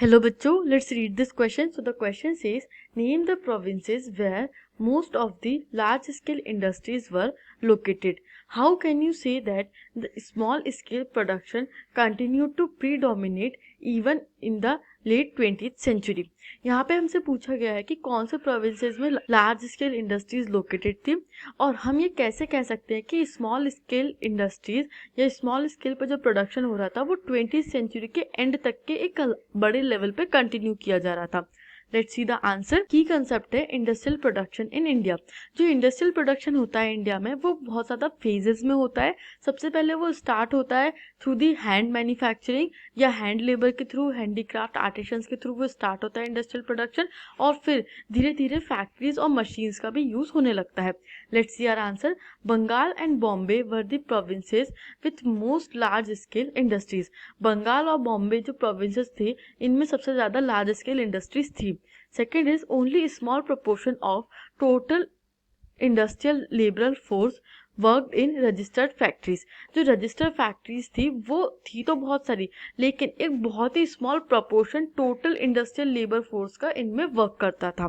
Hello बच्चों, let's read this question. So the question says, name the provinces where most of the large scale industries were located. How can you say that the small scale production continued to predominate even in the late 20th century? यहाँ पे हमसे पूछा गया है कि कौन से provinces में लार्ज स्केल इंडस्ट्रीज लोकेटेड थी और हम ये कैसे कह सकते हैं कि स्मॉल स्केल इंडस्ट्रीज या स्मॉल स्केल पर जो प्रोडक्शन हो रहा था वो 20th सेंचुरी के एंड तक के एक बड़े लेवल पे कंटिन्यू किया जा रहा था. Let's see the answer. की कंसेप्ट है इंडस्ट्रियल प्रोडक्शन इन इंडिया. जो इंडस्ट्रियल प्रोडक्शन होता है इंडिया में वो बहुत ज़्यादा फेजेस में होता है. सबसे पहले वो स्टार्ट होता है थ्रू दी हैंड मैन्युफैक्चरिंग या हैंड लेबर के थ्रू, हैंडीक्राफ्ट आर्टिशंस के थ्रू वो स्टार्ट होता है इंडस्ट्रियल प्रोडक्शन और फिर धीरे धीरे फैक्ट्रीज और मशीन्स का भी यूज़ होने लगता है. Let's see our answer. Bengal and Bombay were the provinces with most large scale industries. Bengal और बॉम्बे जो प्रोविंसेस थे इनमें सबसे ज़्यादा लार्ज स्केल इंडस्ट्रीज थी. Second is only a small proportion of total industrial laboral force worked in registered factories. जो registered factories थी वो थी तो बहुत सारी, लेकिन एक बहुत ही small proportion total industrial labour force का इनमें वर्क करता था.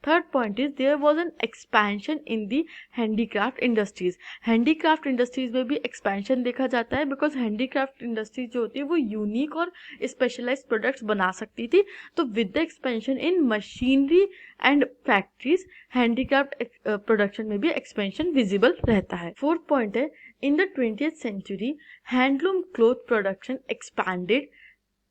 Third point is there was an expansion in the handicraft industries. Handicraft industries में भी एक्सपेंशन देखा जाता है बिकॉज हैंडीक्राफ्ट इंडस्ट्रीज जो होती है वो यूनिक और स्पेशलाइज्ड प्रोडक्ट्स बना सकती थी. तो with the expansion in machinery and factories handicraft production में भी एक्सपेंशन विजिबल रहता है. फोर्थ पॉइंट है in the 20th century handloom cloth production expanded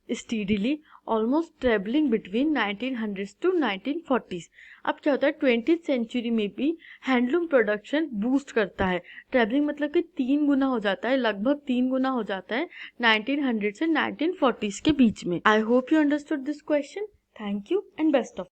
steadily almost trebling between 1900s to 1940s. अब क्या होता है 20th सेंचुरी में भी हैंडलूम प्रोडक्शन बूस्ट करता है. ट्रेवलिंग मतलब कि 3 गुना हो जाता है, लगभग 3 गुना हो जाता है 1900 से 1940s के बीच में. I hope you understood this question. Thank you and best of